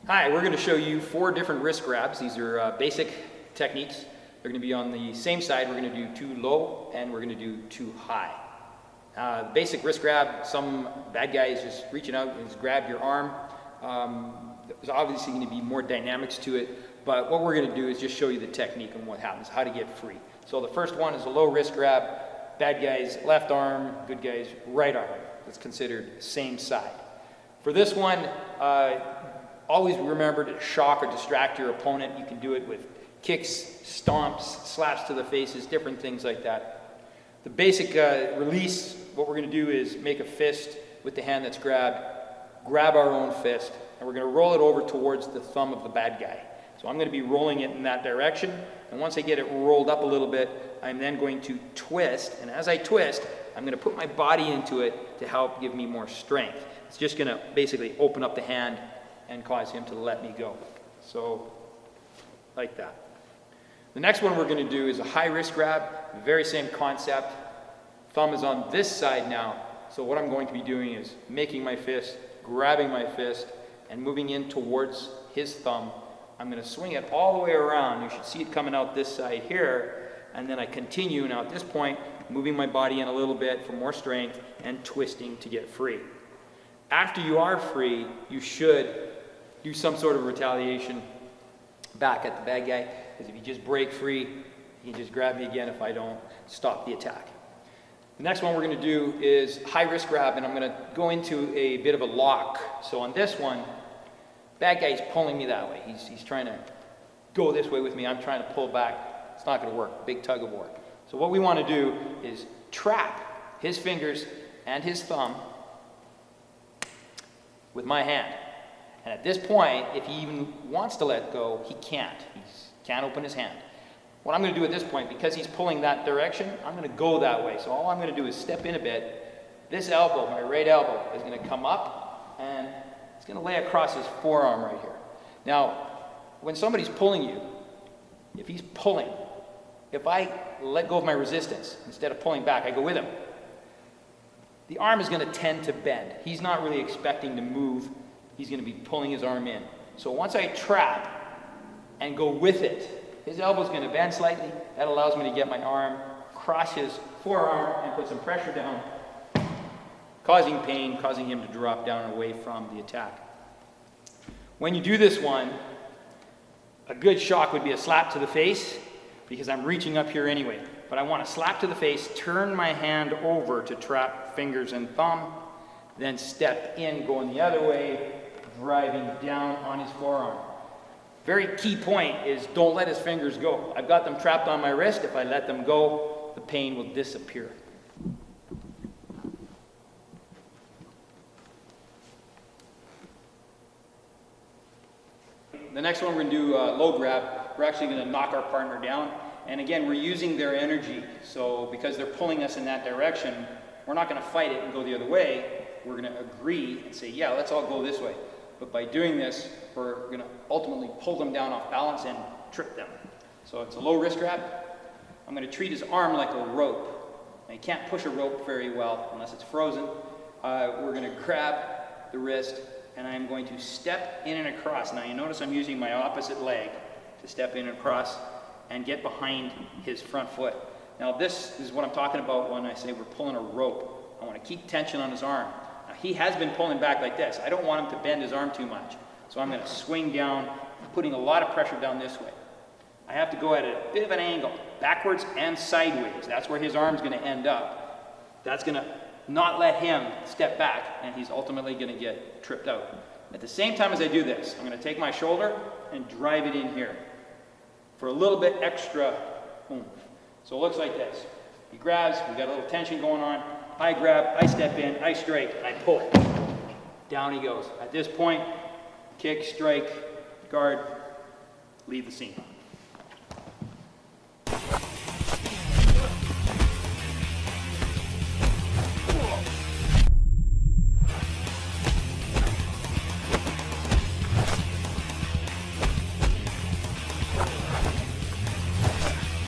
Hi, we're going to show you 4 different wrist grabs. These are basic techniques. They're going to be on the same side. We're going to do 2 low and we're going to do 2 high. The basic wrist grab, some bad guy is just reaching out and just grab your arm. There's obviously going to be more dynamics to it, but what we're going to do is just show you the technique and what happens, how to get free. So the first one is a low wrist grab. Bad guy's left arm, good guy's right arm. It's considered same side. For this one, always remember to shock or distract your opponent. You can do it with kicks, stomps, slaps to the faces, different things like that. The basic release, what we're going to do is make a fist with the hand that's grabbed, grab our own fist, and we're going to roll it over towards the thumb of the bad guy. So I'm going to be rolling it in that direction, and once I get it rolled up a little bit, I'm then going to twist, and as I twist, I'm going to put my body into it to help give me more strength. It's just going to basically open up the hand and cause him to let me go. So, like that. The next one we're going to do is a high wrist grab, very same concept. Thumb is on this side now, so what I'm going to be doing is making my fist, grabbing my fist, and moving in towards his thumb. I'm going to swing it all the way around. You should see it coming out this side here, and then I continue now at this point, moving my body in a little bit for more strength and twisting to get free. After you are free, you should do some sort of retaliation back at the bad guy, because if you just break free, he can just grab me again if I don't stop the attack. The next one we're going to do is high wrist grab, and I'm going to go into a bit of a lock. So on this one, bad guy's pulling me that way. He's trying to go this way with me. I'm trying to pull back. It's not going to work. Big tug of war. So what we want to do is trap his fingers and his thumb with my hand. And at this point, if he even wants to let go, he can't. He can't open his hand. What I'm going to do at this point, because he's pulling that direction, I'm going to go that way. So all I'm going to do is step in a bit. This elbow, my right elbow, is going to come up, and it's going to lay across his forearm right here. Now, when somebody's pulling you, if he's pulling, if I let go of my resistance, instead of pulling back, I go with him, the arm is going to tend to bend. He's not really expecting to move. He's going to be pulling his arm in. So once I trap and go with it, his elbow's going to bend slightly. That allows me to get my arm across his forearm and put some pressure down, causing pain, causing him to drop down away from the attack. When you do this one, a good shock would be a slap to the face, because I'm reaching up here anyway. But I want to slap to the face, turn my hand over to trap fingers and thumb, then step in, going the other way, driving down on his forearm. Very key point is don't let his fingers go. I've got them trapped on my wrist. If I let them go, the pain will disappear. The next one we're going to do low grab. We're actually going to knock our partner down. And again, we're using their energy. So because they're pulling us in that direction, we're not going to fight it and go the other way. We're going to agree and say, yeah, let's all go this way. But by doing this, we're going to ultimately pull them down off balance and trip them. So it's a low wrist grab. I'm going to treat his arm like a rope. Now, you can't push a rope very well unless it's frozen. We're going to grab the wrist, and I'm going to step in and across. Now you notice I'm using my opposite leg to step in and across and get behind his front foot. Now this is what I'm talking about when I say we're pulling a rope. I want to keep tension on his arm. Now he has been pulling back like this. I don't want him to bend his arm too much. So I'm going to swing down, putting a lot of pressure down this way. I have to go at a bit of an angle, backwards and sideways. That's where his arm's going to end up. That's going to not let him step back, and he's ultimately going to get tripped out. At the same time as I do this, I'm going to take my shoulder and drive it in here for a little bit extra oomph. So it looks like this. He grabs, we got a little tension going on. I grab, I step in, I strike, I pull it. Down he goes. At this point, kick, strike, guard, leave the scene.